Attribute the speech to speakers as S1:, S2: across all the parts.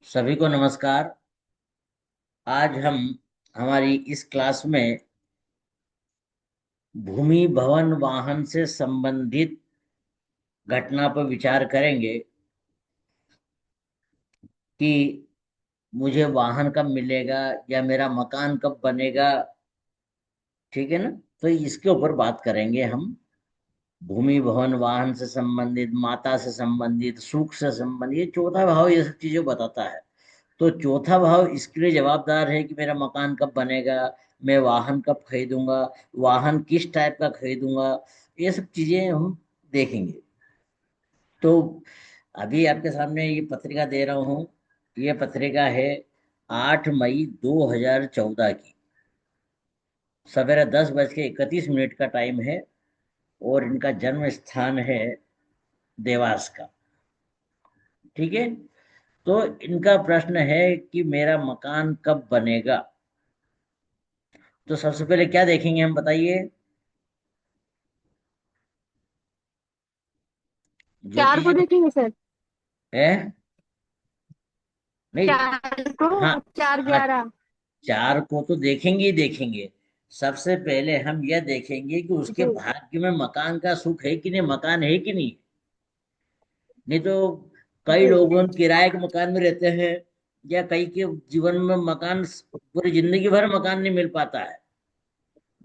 S1: सभी को नमस्कार। आज हम हमारी इस क्लास में भूमि भवन वाहन से संबंधित घटना पर विचार करेंगे कि मुझे वाहन कब मिलेगा या मेरा मकान कब बनेगा। ठीक है ना। तो इसके ऊपर बात करेंगे हम। भूमि भवन वाहन से संबंधित, माता से संबंधित, सुख से संबंधित, ये चौथा भाव ये सब चीजें बताता है। तो चौथा भाव इसके लिए जवाबदार है कि मेरा मकान कब बनेगा, मैं वाहन कब खरीदूंगा, वाहन किस टाइप का खरीदूंगा, ये सब चीजें हम देखेंगे। तो अभी आपके सामने ये पत्रिका दे रहा हूँ। ये पत्रिका है 8 मई 2014 की। सवेरे 10:31 का टाइम है और इनका जन्म स्थान है देवास का। ठीक है। तो इनका प्रश्न है कि मेरा मकान कब बनेगा। तो सबसे पहले क्या देखेंगे हम, बताइए ज्योति
S2: चार को
S1: जी।
S2: देखेंगे सर।
S1: है नहीं।
S2: चार को
S1: हाँ।
S2: और चार
S1: हाँ,
S2: ग्यारह।
S1: चार को तो देखेंगे ही देखेंगे। सबसे पहले हम यह देखेंगे कि उसके
S2: जी
S1: भाग्य में मकान का सुख है कि नहीं, मकान है कि नहीं। नहीं तो कई
S2: जी
S1: लोग हम किराए के मकान में रहते हैं, या कई के जीवन में मकान, पूरी जिंदगी भर मकान नहीं मिल पाता है।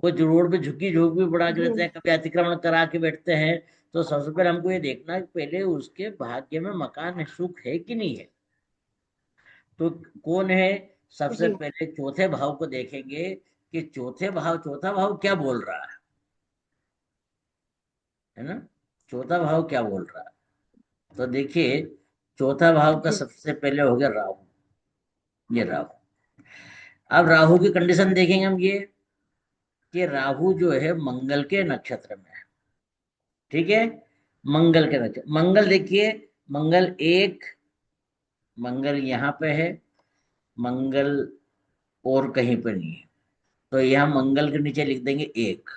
S1: वो जो रोड पे झुग्गी झोंपड़ी बना के रहते
S2: जी
S1: हैं, कभी अतिक्रमण करा के बैठते हैं। तो सबसे पहले हमको ये देखना है कि पहले उसके भाग्य में मकान सुख है कि नहीं है। तो कौन है। सबसे
S2: जी
S1: पहले चौथे भाव को देखेंगे कि चौथा भाव क्या बोल रहा है ना। चौथा भाव क्या बोल रहा है। तो देखिए, चौथा भाव का
S2: जी
S1: सबसे पहले हो गया राहु। ये राहु। अब राहु की कंडीशन देखेंगे हम ये, कि राहु जो है मंगल के नक्षत्र में है। ठीक है। मंगल के नक्षत्र, मंगल देखिए। मंगल एक, मंगल यहाँ पे है, मंगल और कहीं पे नहीं है। तो यहाँ मंगल के नीचे लिख देंगे एक।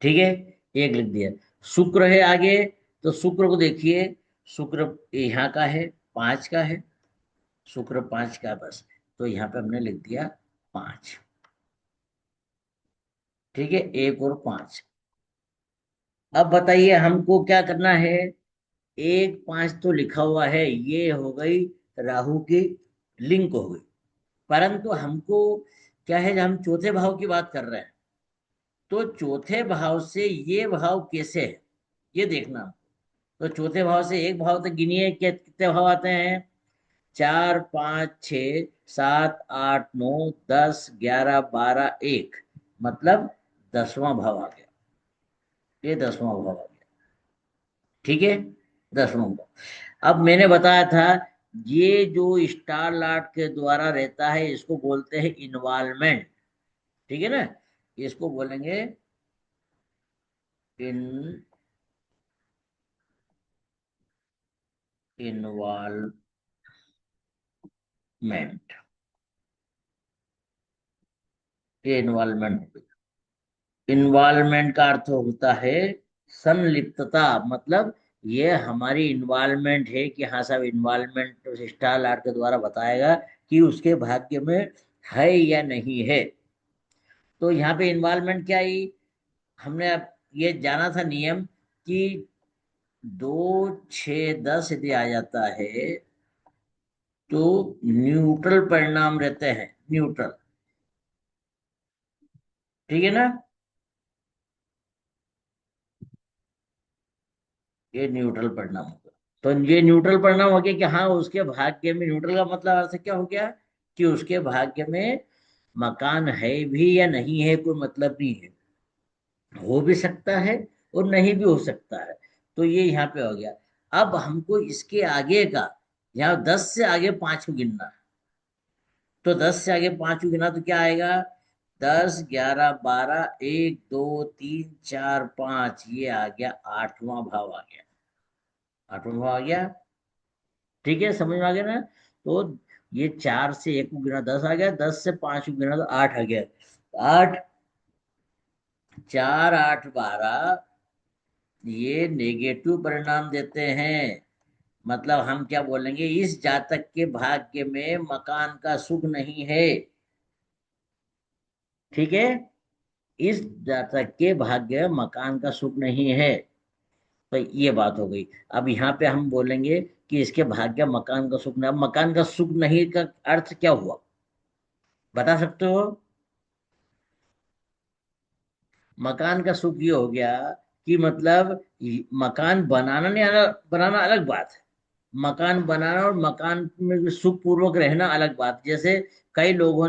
S1: ठीक है। एक लिख दिया। शुक्र है आगे। तो शुक्र को देखिए, शुक्र यहाँ का है, 5 का है। शुक्र 5 का है बस। तो यहाँ पे हमने लिख दिया 5। ठीक है, 1 और 5। अब बताइए हमको क्या करना है। 1 5 तो लिखा हुआ है, ये हो गई राहु की लिंक हो गई। परंतु हमको क्या है, जब हम चौथे भाव की बात कर रहे हैं, तो चौथे भाव से ये भाव कैसे है, ये देखना। तो चौथे भाव से एक भाव तक गिनिए, कितने भाव आते हैं। 4 5 6 7 8 9 10 11 12 1, मतलब 10वां भाव आ गया। ये 10वां भाव आ गया। ठीक है। 10वां भाव। अब मैंने बताया था, ये जो स्टार लाट के द्वारा रहता है इसको बोलते हैं इन्वॉल्वमेंट। ठीक है ना। इसको बोलेंगे इन्वॉल्वमेंट। ये इन्वॉल्वमेंट। इन्वॉल्वमेंट का अर्थ होता है संलिप्तता। मतलब ये हमारी इन्वॉल्वमेंट है कि हाँ साहब, इन्वॉल्वमेंट स्टार आर्ट के द्वारा बताएगा कि उसके भाग्य में है या नहीं है। तो यहाँ पे इन्वॉल्वमेंट क्या आई। हमने अब ये जाना था नियम कि 2 6 10 यदि आ जाता है तो न्यूट्रल परिणाम रहते हैं, न्यूट्रल। ठीक है ना। ये न्यूट्रल परिणाम होगा। तो ये न्यूट्रल परिणाम हो गया कि हाँ उसके भाग्य में, न्यूट्रल का मतलब अर्थ क्या हो गया, कि उसके भाग्य में मकान है भी या नहीं है, कोई मतलब नहीं है। हो भी सकता है और नहीं भी हो सकता है। तो ये यहाँ पे हो गया। अब हमको इसके आगे का, यहाँ 10 से आगे 5 को गिनना है। तो 10 से आगे 5 को गिना तो क्या आएगा। 10 11 12 1 2 3 4 5, ये आ गया 8वां भाव आ गया। 8वां भाव आ गया। ठीक है, समझ में आ गया ना। तो ये 4 से 1 को गिना 10 आ गया, 10 से 5 को गिना तो 8 आ गया। 8 4 8 12, ये नेगेटिव परिणाम देते हैं। मतलब हम क्या बोलेंगे, इस जातक के भाग्य में मकान का सुख नहीं है। ठीक है, इस जातक के भाग्य में मकान का सुख नहीं है। तो ये बात हो गई। अब यहाँ पे हम बोलेंगे कि इसके भाग्य में मकान का सुख नहीं। अब मकान का सुख नहीं का अर्थ क्या हुआ, बता सकते हो? मकान का सुख ये हो गया कि मतलब मकान बनाना नहीं बनाना अलग बात है। मकान बनाना और मकान में सुख पूर्वक रहना अलग बात। जैसे कई लोग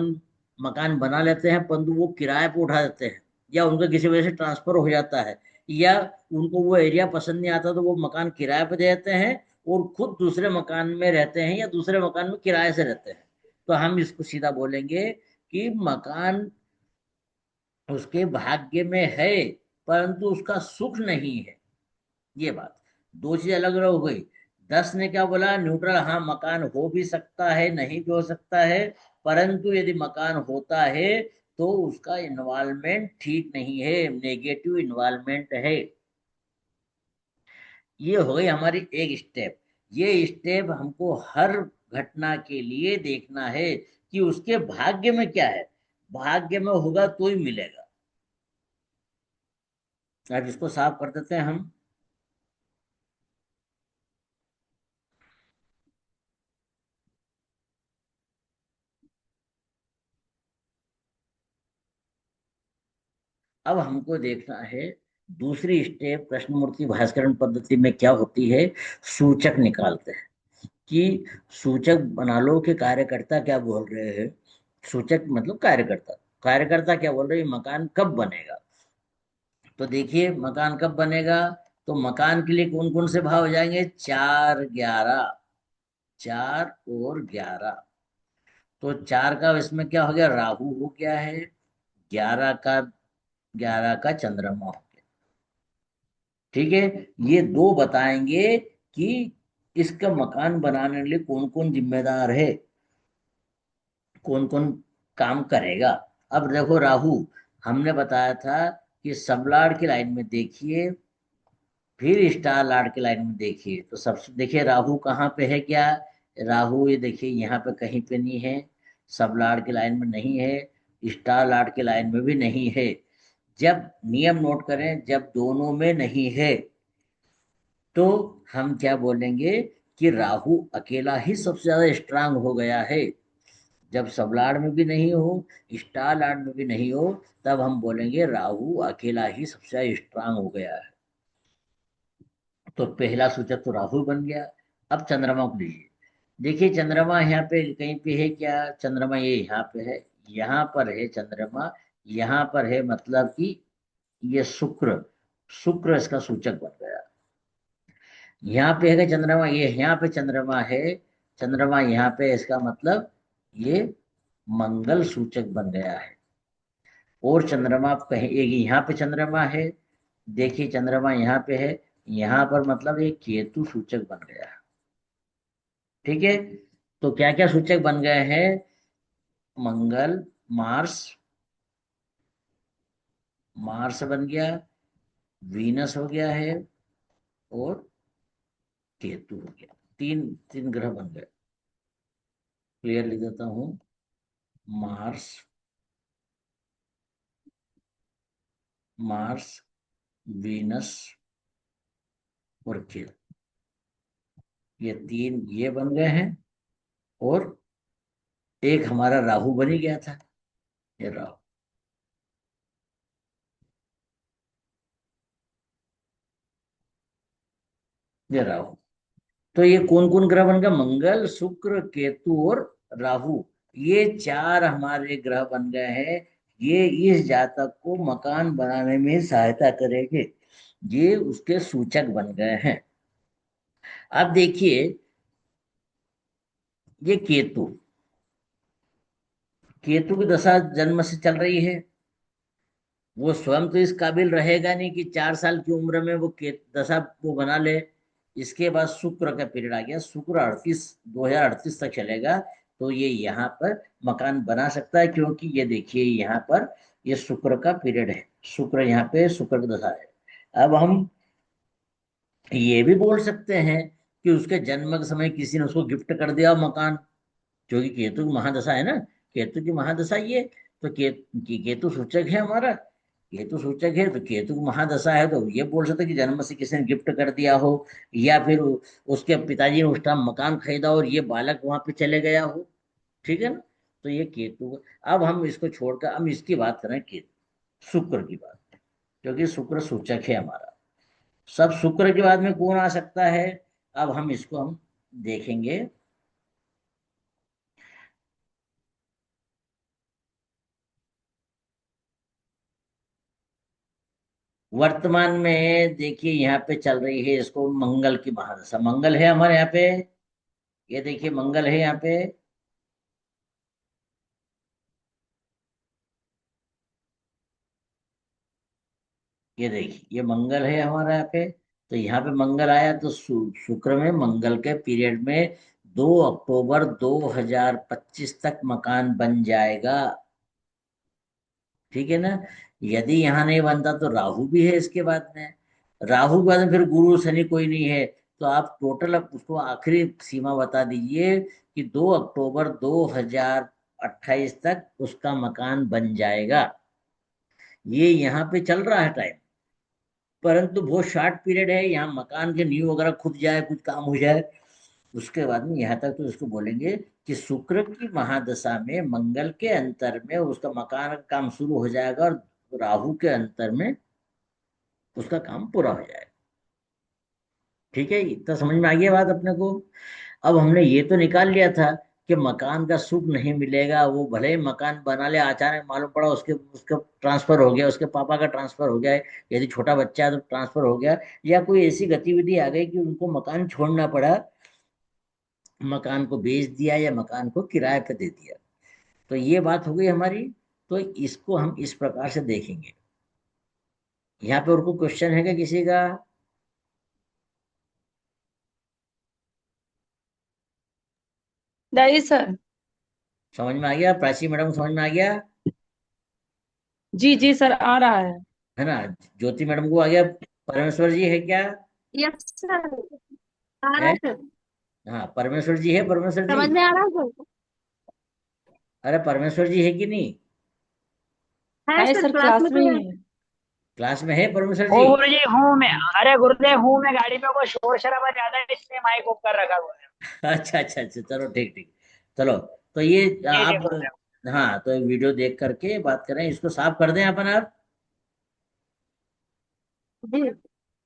S1: मकान बना लेते हैं परंतु वो किराए पे उठा देते हैं, या उनका किसी वजह से ट्रांसफर हो जाता है, या उनको वो एरिया पसंद नहीं आता तो वो मकान किराए पे दे देते हैं और खुद दूसरे मकान में रहते हैं या दूसरे मकान में किराए से रहते हैं। तो हम इसको सीधा बोलेंगे कि मकान उसके भाग्य में है परंतु उसका सुख नहीं है। ये बात, दो चीज अलग अलग हो गई। 10 ने क्या बोला, न्यूट्रल, हाँ मकान हो भी सकता है नहीं भी हो सकता है, परंतु यदि मकान होता है तो उसका इन्वॉल्वमेंट ठीक नहीं है, नेगेटिव इन्वॉल्वमेंट है। ये हो गई हमारी एक स्टेप। ये स्टेप हमको हर घटना के लिए देखना है कि उसके भाग्य में क्या है। भाग्य में होगा तो ही मिलेगा। अब इसको साफ कर देते हैं हम। अब हमको देखना है दूसरी स्टेप कृष्णमूर्ति भास्करण पद्धति में क्या होती है। सूचक निकालते हैं कि सूचक बना लो कि कार्यकर्ता क्या बोल रहे हैं। सूचक मतलब कार्यकर्ता। कार्यकर्ता क्या बोल रहे हैं, मकान कब बनेगा। तो देखिए मकान कब बनेगा, तो मकान के लिए कौन कौन से भाव हो जाएंगे, 4 11। 4 और 11। तो 4 का इसमें क्या हो गया, राहु हो गया है। 11 का चंद्रमा हो गया। ठीक है, ये दो बताएंगे कि इसका मकान बनाने के लिए कौन कौन जिम्मेदार है, कौन कौन काम करेगा। अब देखो राहु, हमने बताया था कि सबलाड़ की लाइन में देखिए, फिर स्टार लार्ड की लाइन में देखिए। तो सबसे देखिए राहु कहाँ पे है क्या, राहु ये देखिए यहाँ पे कहीं पे नहीं है, सब लार्ड की लाइन में नहीं है, स्टार लार्ड की लाइन में भी नहीं है। जब नियम नोट करें, जब दोनों में नहीं है तो हम क्या बोलेंगे कि राहु अकेला ही सबसे ज्यादा स्ट्रांग हो गया है। जब सबलाड़ में भी नहीं हो, स्टार लार्ड में भी नहीं हो, तब हम बोलेंगे राहु अकेला ही सबसे ज्यादा स्ट्रांग हो गया है। तो पहला सूचक तो राहु बन गया। अब चंद्रमा को लीजिए। देखिए चंद्रमा यहाँ पे कहीं पे है क्या, चंद्रमा ये यहाँ पे है, यहाँ पर है चंद्रमा, यहाँ पर है, मतलब कि ये शुक्र। शुक्र इसका सूचक बन गया। यहाँ पे है चंद्रमा, ये यहाँ पे चंद्रमा है, चंद्रमा यहाँ पे, इसका मतलब ये मंगल सूचक बन गया है। और चंद्रमा कहीं एक यहाँ पे चंद्रमा है, देखिए चंद्रमा यहाँ पे है, यहाँ पर मतलब एक केतु सूचक बन गया है। ठीक है, तो क्या क्या सूचक बन गए हैं, मंगल, मार्स, मार्स बन गया, वीनस हो गया है, और केतु हो गया। तीन तीन ग्रह बन गए। क्लियर लिख देता हूं, मार्स, मार्स, वीनस और केतु, ये तीन ये बन गए हैं। और एक हमारा राहु बन ही गया था, ये राहु, ये राहु। तो ये कौन कौन ग्रह बन गए, मंगल, शुक्र, केतु और राहु। ये चार हमारे ग्रह बन गए हैं। ये इस जातक को मकान बनाने में सहायता करेंगे, ये उसके सूचक बन गए हैं। अब देखिए ये केतु, केतु की दशा जन्म से चल रही है। वो स्वयं तो इस काबिल रहेगा नहीं कि 4 साल की उम्र में वो दशा वो बना ले। इसके बाद शुक्र का पीरियड आ गया, शुक्र 2038 तक चलेगा। तो ये यहाँ पर मकान बना सकता है, क्योंकि ये देखिए यहाँ पर ये शुक्र का पीरियड है, शुक्र यहाँ पे शुक्र की दशा है। अब हम ये भी बोल सकते हैं कि उसके जन्म के समय किसी ने उसको गिफ्ट कर दिया मकान, क्योंकि केतु की महादशा है ना, केतु की महादशा ये। तो केतु सूचक है हमारा, केतु सूचक है, तो केतु की महादशा है, तो ये बोल सकते हैं कि जन्म से किसी ने गिफ्ट कर दिया हो, या फिर उसके पिताजी ने उस टाइम मकान खरीदा और ये बालक वहां पे चले गया हो। ठीक है ना। तो ये केतु। अब हम इसको छोड़कर हम इसकी बात करें, केतु शुक्र की बात, क्योंकि शुक्र सूचक है हमारा। सब शुक्र के बाद में कौन आ सकता है, अब हम इसको हम देखेंगे। वर्तमान में देखिए यहाँ पे चल रही है इसको मंगल की महादशा, मंगल है हमारे यहाँ पे, ये देखिए मंगल है यहाँ पे। ये देखिए ये मंगल है हमारे यहाँ पे। तो यहाँ पे मंगल आया तो शुक्र में मंगल के पीरियड में 2 अक्टूबर 2025 तक मकान बन जाएगा। ठीक है ना। यदि यहाँ नहीं बनता तो राहु भी है इसके बाद में, राहु के बाद में फिर गुरु शनि कोई नहीं है। तो आप टोटल अब उसको आखिरी सीमा बता दीजिए कि 2 अक्टूबर 2028 तक उसका मकान बन जाएगा। ये यहाँ पे चल रहा है टाइम, परंतु बहुत शॉर्ट पीरियड है, यहाँ मकान के नींव वगैरह खुद जाए, कुछ काम हो जाए, उसके बाद में यहाँ तक तो इसको बोलेंगे कि शुक्र की महादशा में मंगल के अंतर में उसका मकान का काम शुरू हो जाएगा, और राहु के अंतर में उसका काम पूरा हो जाएगा। ठीक है, इतना समझ में आ गया बात अपने को। अब हमने ये तो निकाल लिया था कि मकान का सुख नहीं मिलेगा, वो भले ही मकान बना ले, अचानक मालूम पड़ा उसके उसका ट्रांसफर हो गया, उसके पापा का ट्रांसफर हो गया है, यदि छोटा बच्चा है तो ट्रांसफर हो गया, या कोई ऐसी गतिविधि आ गई कि उनको मकान छोड़ना पड़ा, मकान को बेच दिया या मकान को किराए पे दे दिया। तो ये बात हो गई हमारी। तो इसको हम इस प्रकार से देखेंगे। यहाँ पे और कोई क्वेश्चन है क्या किसी का?
S2: नहीं सर।
S1: समझ में आ गया? प्राची मैडम को समझ में आ गया
S2: जी जी सर, आ रहा है।
S1: है ना? ज्योति मैडम को आ गया? परमेश्वर जी है क्या?
S2: यस सर, आ रहा
S1: है?
S2: है सर।
S1: हाँ परमेश्वर जी है, परमेश्वर जी।
S2: समझ में आ रहा है सर।
S1: अरे परमेश्वर जी है कि नहीं?
S2: है सर, क्लास में ही है।
S1: क्लास में है परमेश्वर
S3: ओ
S1: जी?
S3: गुरुजी हूँ मैं। अरे गुरुदेव हूँ मैं, गाड़ी में वो शोर शराबा ज्यादा है इसलिए माइक ऑफ कर रखा हुआ है।
S1: अच्छा अच्छा अच्छा, चलो ठीक ठीक। चलो, तो ये
S3: जी जी
S1: आप,
S3: गुरुदेव।
S1: हाँ तो वीडियो देख करके बात करें, इसको साफ कर दें अपन आप।
S2: जी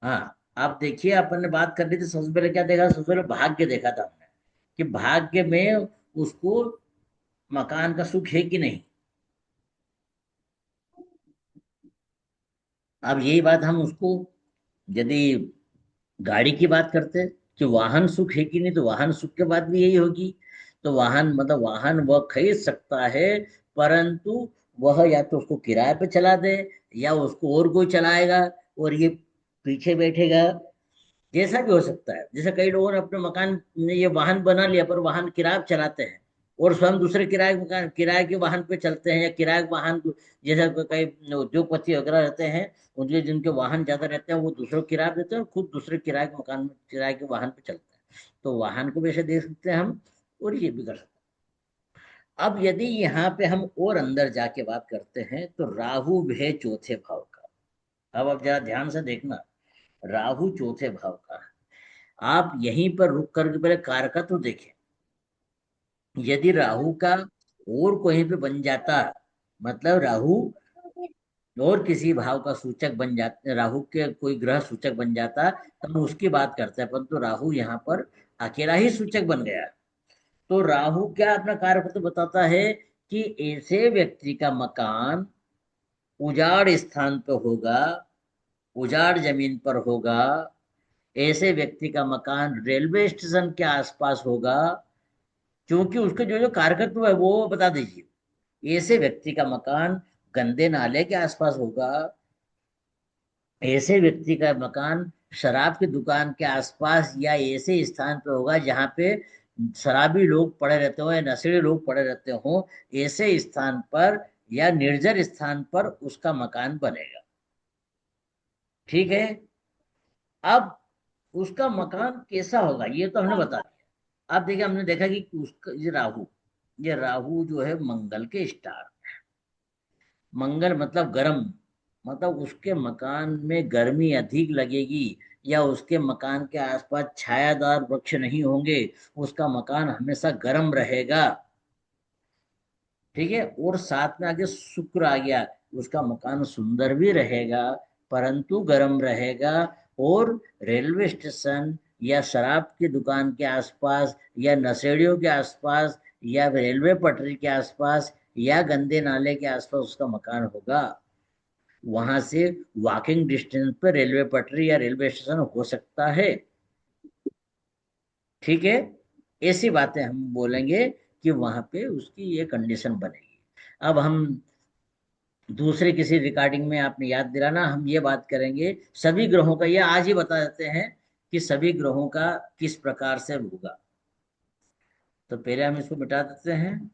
S1: हाँ आप देखिए, अपन ने बात कर ली थी, सबसे पहले क्या देखा, सबसे पहले भाग्य देखा था हमने, कि भाग्य में उसको मकान का सुख है कि नहीं। अब यही बात हम उसको, यदि गाड़ी की बात करते हैं कि वाहन सुख है कि नहीं, तो वाहन सुख के बाद भी यही होगी। तो वाहन मतलब वाहन वह खरीद सकता है, परंतु वह या तो उसको किराए पे चला दे, या उसको और कोई चलाएगा और ये पीछे बैठेगा, जैसा भी हो सकता है। जैसे कई लोगों ने अपने मकान में ये वाहन बना लिया, पर वाहन किराए पे चलाते हैं, और स्वयं दूसरे किराए के मकान, किराए के वाहन पे चलते हैं, या किराए के वाहन जैसे कई उद्योगपति वगैरह रहते हैं, उनके जिनके वाहन ज्यादा रहते हैं वो दूसरों को किराए पे देते हैं, और खुद दूसरे किराए के मकान में, किराए के वाहन पे चलते हैं। तो वाहन को भी ऐसे दे सकते हैं हम, और ये भी कर सकते हैं। अब यदि यहाँ पे हम और अंदर जाके बात करते हैं, तो राहु है चौथे भाव का। अब जरा ध्यान से देखना, राहु चौथे भाव का है। आप यहीं पर रुक करके पहले कारकत्व देखें। यदि राहु का और कहीं पे बन जाता, मतलब राहु और किसी भाव का सूचक बन जाता, राहु के कोई ग्रह सूचक बन जाता, तब हम उसकी बात करते हैं, परंतु राहु यहाँ पर अकेला ही सूचक बन गया। तो राहु क्या अपना कारकत्व बताता है कि ऐसे व्यक्ति का मकान उजाड़ स्थान पर होगा, उजाड़ जमीन पर होगा, ऐसे व्यक्ति का मकान रेलवे स्टेशन के आसपास होगा, क्योंकि उसके जो जो कारकत्व है वो बता दीजिए। ऐसे व्यक्ति का मकान गंदे नाले के आसपास होगा, ऐसे व्यक्ति का मकान शराब की दुकान के आसपास या ऐसे स्थान पे होगा जहाँ पे शराबी लोग पड़े रहते हो या नशेड़ी लोग पड़े रहते हो, ऐसे स्थान पर या निर्जर स्थान पर उसका मकान बनेगा। ठीक है। अब उसका मकान कैसा होगा ये तो हमने बता दिया। आप देखिए, हमने देखा कि उसका ये राहु जो है मंगल के स्टार। मंगल मतलब गर्म, मतलब उसके मकान में गर्मी अधिक लगेगी, या उसके मकान के आसपास छायादार वृक्ष नहीं होंगे, उसका मकान हमेशा गर्म रहेगा। ठीक है। और साथ में आगे शुक्र आ गया, उसका मकान सुंदर भी रहेगा परंतु गर्म रहेगा। और रेलवे स्टेशन या शराब की दुकान के आसपास या नशेड़ियों के आसपास या रेलवे पटरी के आसपास या गंदे नाले के आसपास उसका मकान होगा। वहां से वॉकिंग डिस्टेंस पर रेलवे पटरी या रेलवे स्टेशन हो सकता है। ठीक है। ऐसी बातें हम बोलेंगे कि वहां पे उसकी ये कंडीशन बनेगी। अब हम दूसरे किसी रिकॉर्डिंग में, आपने याद दिलाना, हम ये बात करेंगे सभी ग्रहों का, ये आज ही बता देते हैं कि सभी ग्रहों का किस प्रकार से होगा। तो पहले हम इसको मिटा देते हैं।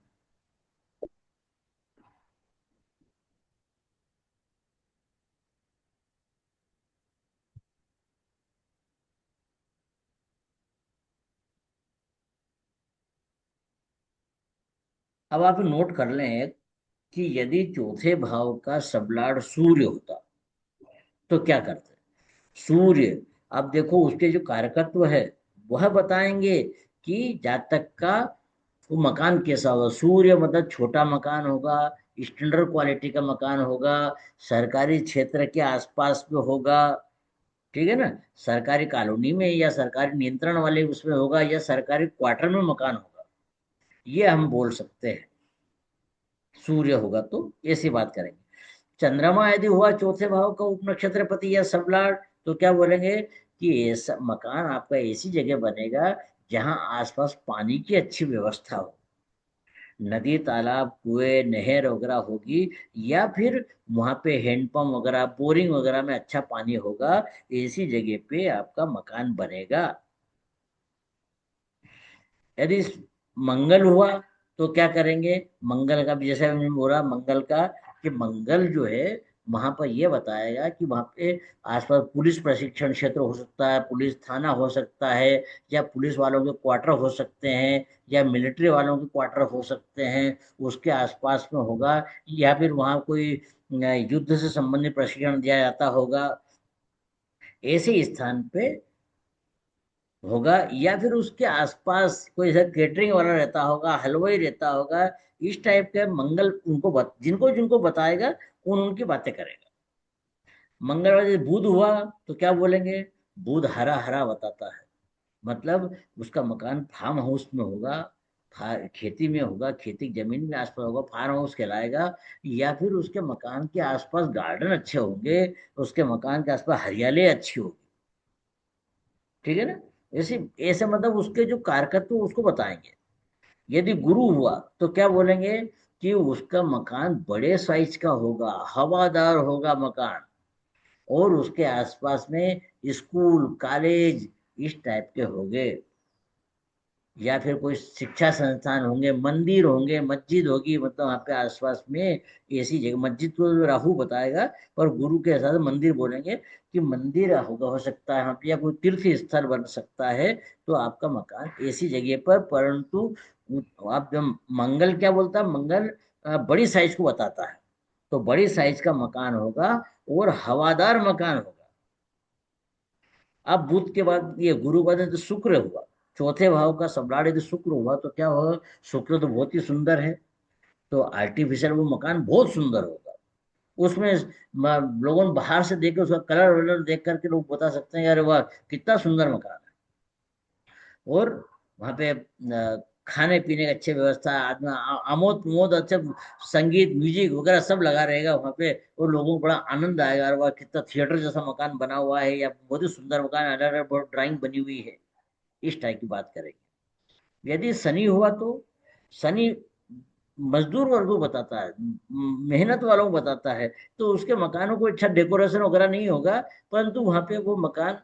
S1: अब आप नोट कर लें कि यदि चौथे भाव का सबलाड सूर्य होता तो क्या करते। सूर्य, अब देखो उसके जो कारकत्व है वह बताएंगे कि जातक का वो मकान कैसा होगा। सूर्य मतलब छोटा मकान होगा, स्टैंडर्ड क्वालिटी का मकान होगा, सरकारी क्षेत्र के आसपास में होगा। ठीक है ना। सरकारी कॉलोनी में या सरकारी नियंत्रण वाले उसमें होगा, या सरकारी क्वार्टर में मकान होगा, ये हम बोल सकते हैं। सूर्य होगा तो ऐसी बात करेंगे। चंद्रमा यदि हुआ चौथे भाव का उप नक्षत्रपति या सबलाट, तो क्या बोलेंगे कि ऐसा मकान आपका ऐसी जगह बनेगा जहां आसपास पानी की अच्छी व्यवस्था हो, नदी तालाब कुएं नहर वगैरह होगी, या फिर वहां पे हैंडपंप वगैरह बोरिंग वगैरह में अच्छा पानी होगा। ऐसी जगह पे आपका मकान बनेगा। यदि मंगल हुआ तो क्या करेंगे। मंगल का भी जैसे हमने बोला, मंगल का कि मंगल जो है वहां पर यह बताएगा कि वहां पे आसपास पुलिस प्रशिक्षण क्षेत्र हो सकता है, पुलिस थाना हो सकता है, या पुलिस वालों के क्वार्टर हो सकते हैं, या मिलिट्री वालों के क्वार्टर हो सकते हैं, उसके आसपास में होगा। या फिर वहां कोई युद्ध से संबंधित प्रशिक्षण दिया जाता होगा, ऐसे स्थान पे होगा। या फिर उसके आसपास कोई ऐसा केटरिंग वाला रहता होगा, हलवाई रहता होगा। इस टाइप के मंगल उनको जिनको जिनको बताएगा उनकी बातें करेगा। मंगलवार यदि बुध हुआ तो क्या बोलेंगे। बुध हरा हरा बताता है, मतलब उसका मकान फार्म हाउस में होगा, खेती में होगा, खेती की जमीन में आसपास होगा, फार्म हाउस कहलाएगा। या फिर उसके मकान के आसपास गार्डन अच्छे होंगे, उसके मकान के आसपास हरियाली अच्छी होगी। ठीक है ना। ऐसे ऐसे मतलब उसके जो कारकत्व उसको बताएंगे। यदि गुरु हुआ तो क्या बोलेंगे कि उसका मकान बड़े साइज का होगा, हवादार होगा मकान, और उसके आसपास में स्कूल कॉलेज इस टाइप के होंगे, या फिर कोई शिक्षा संस्थान होंगे, मंदिर होंगे, मस्जिद होगी, मतलब वहाँ पे आसपास में ऐसी जगह। मस्जिद को राहु बताएगा, पर गुरु के हिसाब से मंदिर बोलेंगे कि मंदिर होगा, हो सकता है वहाँ पे, या कोई तीर्थ स्थल बन सकता है। तो आपका मकान ऐसी जगह पर, परंतु आप जब मंगल क्या बोलता है, मंगल बड़ी साइज को बताता है, तो बड़ी साइज का मकान होगा और हवादार मकान होगा। अब बुध के बाद ये गुरु बाद तो शुक्र हुआ, चौथे भाव का सम्राट यदि शुक्र हुआ तो क्या होगा। शुक्र तो बहुत ही सुंदर है, तो आर्टिफिशियल वो मकान बहुत सुंदर होगा। उसमें लोगों ने बाहर से देख के उसका कलर वलर देख करके लोग बता सकते हैं यार वाह कितना सुंदर मकान है। और वहाँ पे खाने पीने की अच्छी व्यवस्था, आदमी आमोद प्रमोद, अच्छा संगीत म्यूजिक वगैरह सब लगा रहेगा वहाँ पे, और लोगों को बड़ा आनंद आएगा। और वह कितना थिएटर जैसा मकान बना हुआ है, या बहुत ही सुंदर मकान, अलग अलग बहुत ड्राइंग बनी हुई है। इस टाइप की बात करेंगे। यदि शनि हुआ तो शनि मजदूर वर्ग को बताता है, मेहनत वालों को बताता है। तो उसके मकानों को अच्छा डेकोरेशन वगैरह नहीं होगा, परंतु वहां पे वो मकान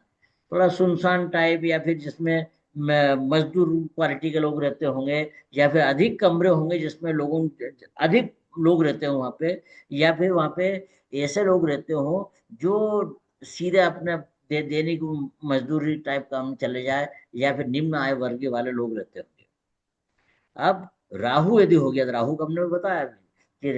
S1: थोड़ा सुनसान टाइप, या फिर जिसमें मजदूर क्वालिटी के लोग रहते होंगे, या फिर अधिक कमरे होंगे जिसमें लोगों अधिक लोग रहते हो वहां पे, या फिर वहां पे ऐसे लोग रहते हो जो सीधे अपने दैनिक मजदूरी टाइप काम चले जाए, या फिर निम्न आय वर्ग वाले लोग रहते होंगे। अब राहु यदि हो गया, तो राहु का हमने बताया कि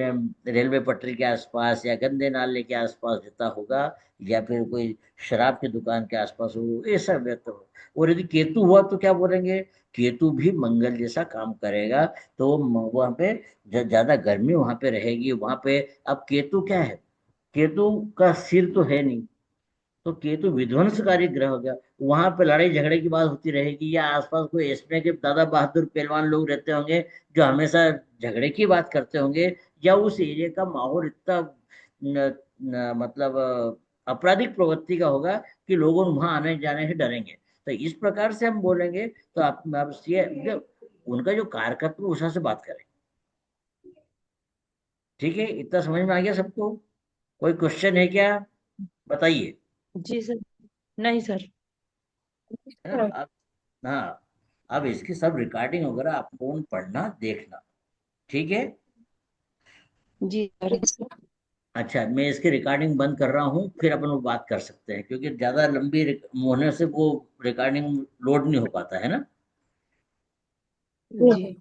S1: रेलवे पटरी के आसपास या गंदे नाले के आसपास रहता होगा, या फिर कोई शराब की दुकान के आसपास हो, ऐसा व्यक्ति हो। और यदि केतु हुआ तो क्या बोलेंगे, केतु भी मंगल जैसा काम करेगा, तो वहां पे ज्यादा गर्मी वहां पे रहेगी वहां पे। अब केतु क्या है, केतु का सिर तो है नहीं, तो केतु विध्वंसकारी ग्रह हो गया। वहां पे लड़ाई झगड़े की बात होती रहेगी, या आसपास कोई इसमें के दादा बहादुर पहलवान लोग रहते होंगे जो हमेशा झगड़े की बात करते होंगे, या उस एरिया का माहौल इतना मतलब आपराधिक प्रवृत्ति का होगा कि लोग वहां आने जाने से डरेंगे। तो इस प्रकार से हम बोलेंगे, तो आप उनका जो कारकत्व उस हिसाब से बात करें। ठीक है, इतना समझ में आ गया सबको? कोई क्वेश्चन है क्या, बताइए।
S2: जी सर। नहीं सर।
S1: है ना आप? हाँ, अब इसकी सब रिकॉर्डिंग वगैरह आप फोन पढ़ना देखना। ठीक है।
S2: जी सर।
S1: अच्छा, मैं इसकी रिकॉर्डिंग बंद कर रहा हूँ, फिर अपन वो बात कर सकते हैं, क्योंकि ज्यादा लंबी होने से वो रिकॉर्डिंग लोड नहीं हो पाता है ना।
S2: जी।